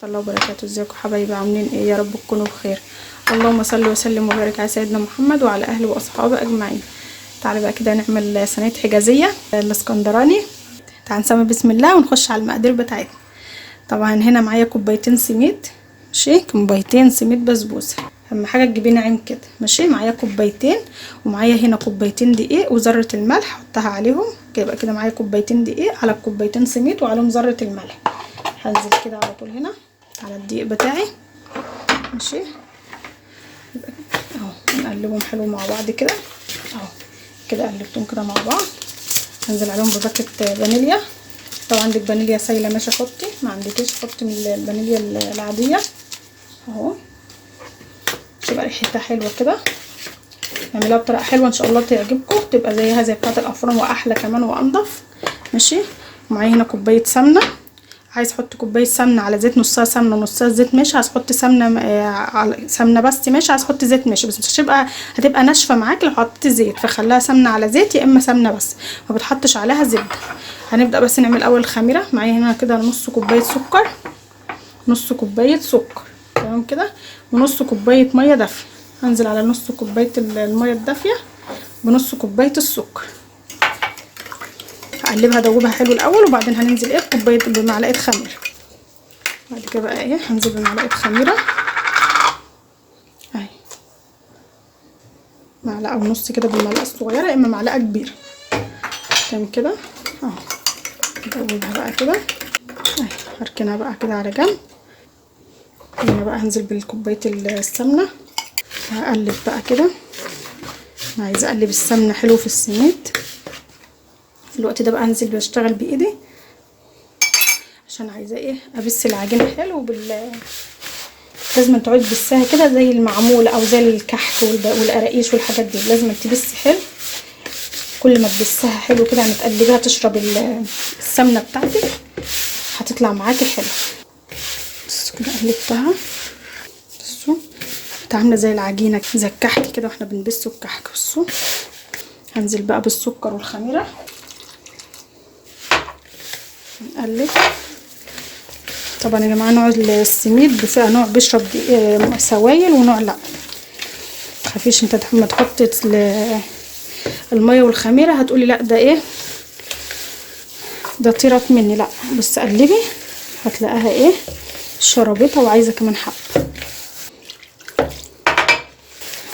الله وبركاته. ازيكم حبايبي؟ عاملين ايه؟ يا رب تكونوا بخير. اللهم صل وسلم وبارك على سيدنا محمد وعلى اهله واصحابه اجمعين. تعالوا بقى كده نعمل صينيه حجازيه الاسكندراني. تعالوا نسمي بسم الله ونخش على المقادير بتاعتنا. طبعا هنا معايا كوبايتين سميد، ماشي، كوبايتين سميد بسبوسه. اهم حاجه تجيبي ناعم كده، ماشي. معايا كوبايتين، ومعايا هنا كوبايتين دقيق وذره الملح حطها عليهم. يبقى كده معايا كوبايتين دقيق على كوبايتين سميد وعليهم ذره الملح. هنزل كده على طول هنا على الدقيق بتاعي، ماشي. اهو نقلبهم حلو مع بعض كده، اهو كده قلبتهم كده مع بعض. هنزل عليهم بباكت فانيليا. لو عندك فانيليا سايله ماشي حطي، ما عندكيش حطي من الفانيليا العاديه اهو. تبقى ريحتها حلوه كده، نعملها بطريقه حلوه ان شاء الله تعجبكم، تبقى زيها زي بتاعه الافران واحلى كمان وانضف، ماشي. ومعايا هنا كوبايه سمنه. عايز احط كوبايه سمنه على زيت، نصها سمنه ونصها زيت ماشي. عايز احط سمنه على سمنه بس ماشي. عايز احط زيت ماشي، بس مش هتبقى ناشفه معاك لو حطيتي زيت، فخليها سمنه على زيت يا اما سمنه بس، ما بتحطش عليها زبده. هنبدا بس نعمل اول الخميره. معايا هنا كده نص كوبايه سكر، نص كوبايه سكر تمام كده، ونص كوبايه ميه دافيه. هنزل على نص كوبايه الميه الدافيه بنص كوبايه السكر، هقلبها ادوبها حلو الاول، وبعدين هننزل ايه بمعلقه خميره. بعد كده بقى ايه هنزل بمعلقه خميره اهي، معلقه ونص كده بالمعلقه الصغيره، اما معلقه كبيره تمام كده اهو. ادوبها بقى كده اهي، هركنها بقى كده على جنب. هنا بقى هنزل بالكوبايه السمنه، هقلب بقى كده. انا عايزه اقلب السمنه حلو في السميد. في الوقت ده بقى هنزل بشتغل بايدي عشان عايزه ايه ابس العجينه حلو لازم تقعدي تبسها كده زي المعموله او زي الكحك والقراقيش والحاجات دي، لازم تبسي حلو. كل ما تبسها حلو كده هتقلبيها تشرب السمنه بتاعتك، هتطلع معاكي حلو. بصوا كده قلبتها، بصوا بقت عامله زي العجينه زي الكحك كده واحنا بنبس الكحك. بصوا هنزل بقى بالسكر والخميره نقلب. طبعا يا جماعه نوع السميد فيها نوع بيشرب سوائل ونوع لا، متخافيش انت لما تحطي الميه والخميره هتقولي لا ده ايه ده طيرت مني، لا بس قلبي هتلاقيها ايه شربتها وعايزه كمان حبه.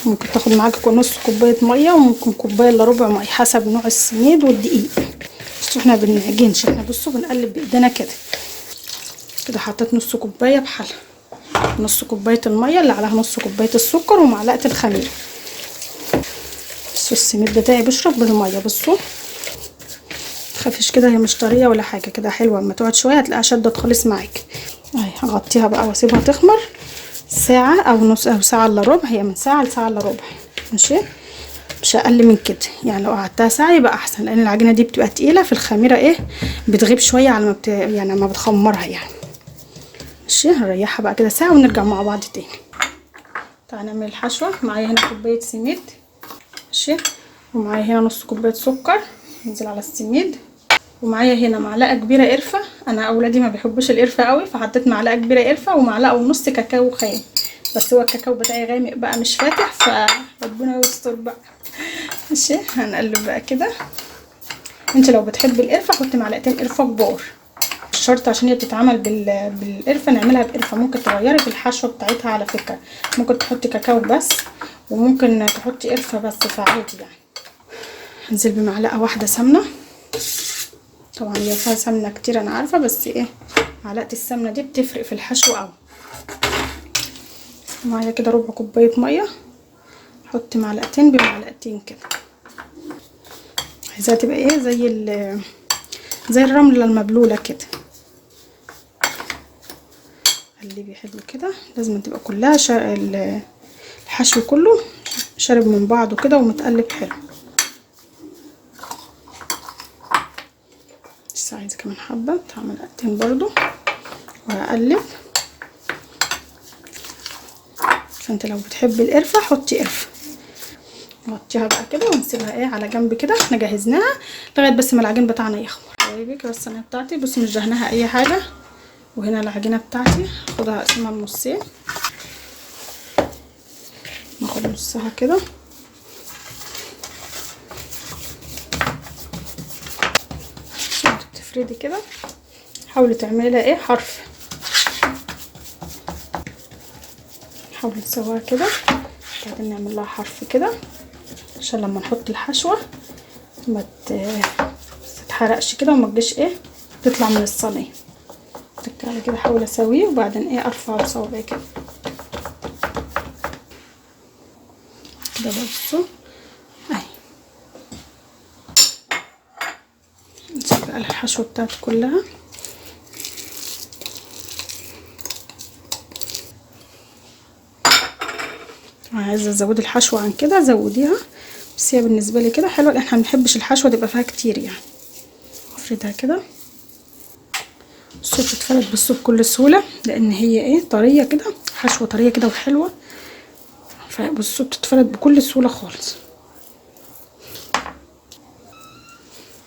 ممكن تاخد معاكي نص كوبايه ميه وممكن كوبايه الا ربع ميه حسب نوع السميد والدقيق. بصوا احنا بنعجنش، احنا بصوا بنقلب بايدينا كده. كده حطيت نص كوبايه بحالها، نص كوبايه الميه اللي عليها نص كوبايه السكر ومعلقه الخميره. بصوا السميد بتاعي بيشرب بالميه، بصوا متخافيش كده، هي مش طريه ولا حاجه كده حلوه. اما تقعد شويه هتلاقيها شدت خالص معاكي اهي. هغطيها بقى واسيبها تخمر ساعه او نص او ساعه الا ربع، هي من ساعه لساعه الا ربع ماشي، مش اقل من كده. يعني لو قعدتها ساعه يبقى احسن، لان العجينه دي بتبقى تقيله في الخميره ايه بتغيب شويه على ما يعني ما بتخمرها يعني، ماشي. هنريحها بقى كده ساعه ونرجع مع بعض تاني. تعالى نعمل الحشوه. معايا هنا كوبايه سميد ماشي، ومعايا هنا نص كوبايه سكر ننزل على السميد، ومعايا هنا معلقه كبيره قرفه. انا اولادي ما بيحبوش القرفه قوي فحطيت معلقه كبيره قرفه ومعلقه ونص كاكاو خام، بس هو الكاكاو بتاعي غامق بقى مش فاتح فربنا يستر بقى ماشي. هنقلب بقى كده. انت لو بتحبي القرفه حطي معلقتين قرفه كبار، مش شرط عشان هي بتتعمل بالقرفه نعملها بقرفه. ممكن تغيري في الحشوه بتاعتها على فكره، ممكن تحطي كاكاو بس وممكن تحطي قرفه بس، فعادي يعني. هنزل بمعلقه واحده سمنه. طبعا هي فيها سمنه كتير انا عارفه، بس ايه معلقه السمنه دي بتفرق في الحشو قوي. معايا كده ربع كوبايه ميه، احط معلقتين بمعلقتين كده. عايزاها تبقى ايه زي الرمله المبلوله كده. قلبي حلو كده، لازم تبقى كلها الحشو كله شارب من بعضه كده ومتقلب حلو. لسه عايزه كمان حبه بتاع معلقتين برضو وهقلب. فانت لو بتحبي القرفه حطي قرفه. نغطيها بقى كده ونسيبها ايه على جنب كده. احنا جهزناها لغايه بس ما العجين بتاعنا يخمر. حبايبي كده الصينيه بتاعتي، بصوا مش دهناها اي حاجه وهنا العجينه بتاعتي هاخدها اقسمها نصين، ناخد نصها كده تفردي كده، حاولي تعملي لها ايه حرف، حاولي تسويها كده، بعدين نعمل لها حرف كده عشان لما نحط الحشوه ما تتحرقش كده وما تجيش ايه تطلع من الصينيه. تكالي كده احاول اسويه وبعدين ايه ارفع بصوابعي كده كده. بصوا اهي نسيب بقى الحشوه بتاعتي كلها. عايزه ازود الحشوه عن كده زوديها، بس هي بالنسبه لي كده حلوه لان احنا ما بنحبش الحشوه تبقى فيها كتير يعني. افردها كده. بصوا بتتفرد بصوا بكل سهوله لان هي ايه طريه كده، حشوه طريه كده وحلوه، فبصوا بتتفرد بكل سهوله خالص.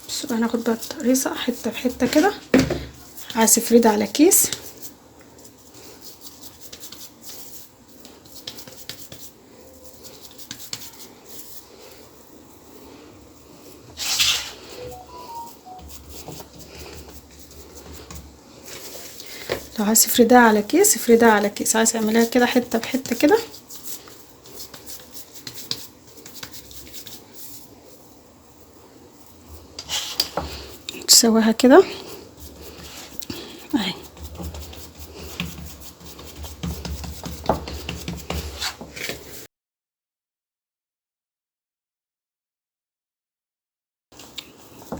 بصوا بقى هناخد بقى الطريقه حته بحته كده، عايزه افردها على كيس. لو عايز تفردها على كيس افردها على كيس، عايز اعملها كده حته بحته كده. تسويها كده اهي.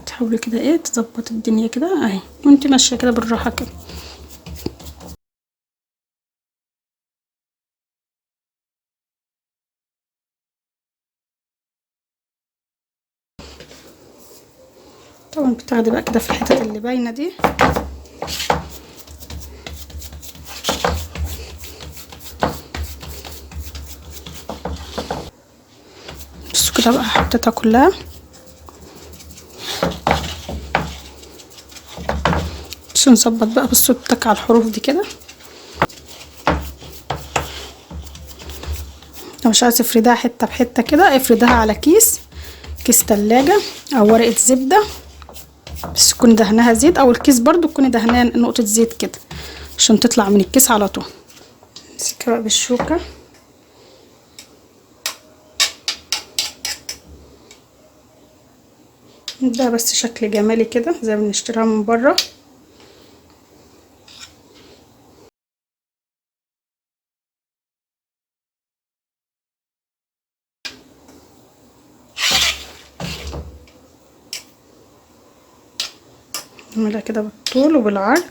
تحاولي كده ايه تظبط الدنيا كده اهي وانت ماشيه كده بالراحه كده. طبعا بتاخدي بقى كده في الحتت اللي باينه دي، بصوا كده بقى حطيتها كلها. بصوا نظبط بقى، بصوا اتك على الحروف دي كده. لو مش عايزه تفردها حته بحته كده افردها على كيس تلاجة او ورقه زبده، بس تكون دهنها زيت، او الكيس برضو تكوني دهنها نقطه زيت كده عشان تطلع من الكيس على طول. امسكها بقى بالشوكه. ده بس شكل جمالي كده زي ما بنشتريها من بره. نعملها كده بالطول وبالعرض،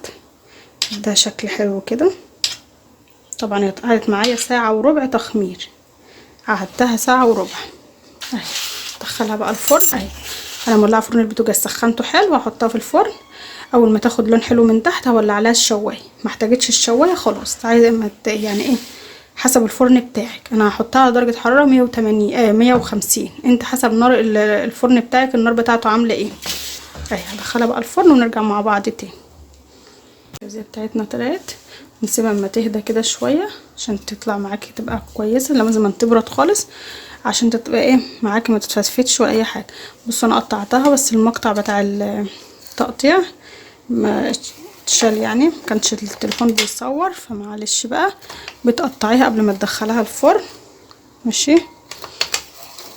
ده شكل حلو كده. طبعا قعدت معايا ساعة وربع تخمير، قعدتها ساعة وربع اهي. ادخلها بقى الفرن اهي. انا مولعه فرن البوتاجاز سخنته حلو، هحطها في الفرن. اول ما تاخد لون حلو من تحت هولع عليها الشوايه، ما احتاجتش الشوايه خلاص، عايزه يعني ايه حسب الفرن بتاعك. انا هحطها على درجه حراره 180 150، انت حسب نار الفرن بتاعك النار بتاعته عامله ايه اهي. هدخلها بقى الفرن ونرجع مع بعض تاني. الجزيه بتاعتنا طلعت، نسيبها اما تهدى كده شويه عشان تطلع معاكي تبقى كويسه، لازم تبرد خالص عشان تبقى ايه معاكي ما تتفتفتش ولا اي حاجه. بصوا انا قطعتها بس المقطع بتاع التقطيع ما اتشال يعني، مكانش التليفون بيصور، فمعلش بقى بتقطعيها قبل ما تدخلها الفرن ماشي،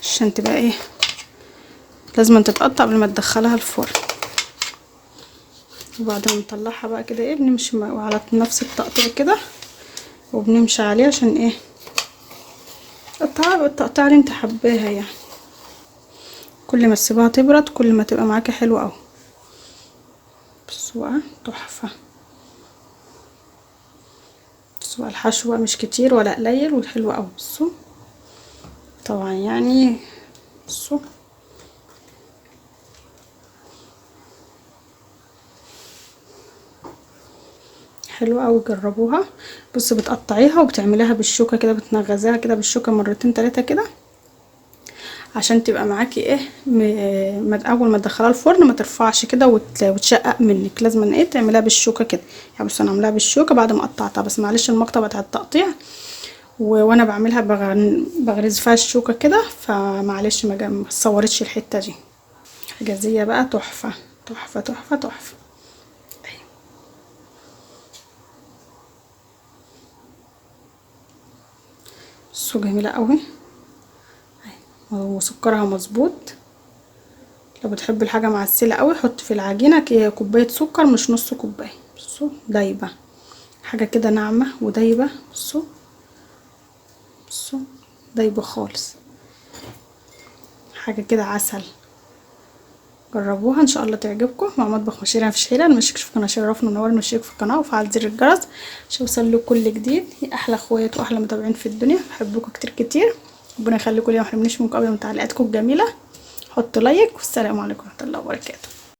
عشان تبقى ايه لازم تتقطع قبل ما تدخلها الفرن. وبعد ما نطلعها بقى كده ايه بنمشي على نفس التقطيع كده وبنمشي عليه عشان ايه قطعها بالتقطيع اللي انت حباها يعني. كل ما تسيبها تبرد كل ما تبقى معاكي حلوه قوي. بصوا بقى تحفه. بصوا بقى الحشوه مش كتير ولا قليل والحلوه قوي. بصوا طبعا يعني بصوا حلوه قوي جربوها. بصوا بتقطعيها وبتعمليها بالشوكه كده، بتنغزيها كده بالشوكه مرتين 3 كده عشان تبقى معاكي ايه اول ما تدخلها الفرن ما ترفعش كده وتشقق منك. لازم ايه تعمليها بالشوكه كده. يعني بصوا انا عاملاها بالشوكه بعد ما قطعتها، بس معلش المقطع بتاع التقطيع وانا بعملها بغرز فيها الشوكه كده، فمعلش ما صورتش الحته دي. حجازيه بقى تحفه تحفه تحفه تحفه. بصوا جميله قوي وسكرها مظبوط. لو بتحبي الحاجه معسله قوي حطي في العجينه كوبايه سكر مش نص كوبايه. بصوا دايبه حاجه كده ناعمه ودايبه. بصوا دايبه خالص، حاجه كده عسل. جربوها ان شاء الله تعجبكم. مع مطبخ مشيرة في شهيرة. المشترك في القناه شرفنا ونورنا، المشترك في القناه وفعل زر الجرس عشان يوصلكوا كل جديد. يا احلى اخوات واحلى متابعين في الدنيا، بحبكم كتير كتير. ربنا يخليكم ليا وما يحرمنيش منكم ابدا من تعليقاتكم الجميله. حطوا لايك والسلام عليكم ورحمه الله وبركاته.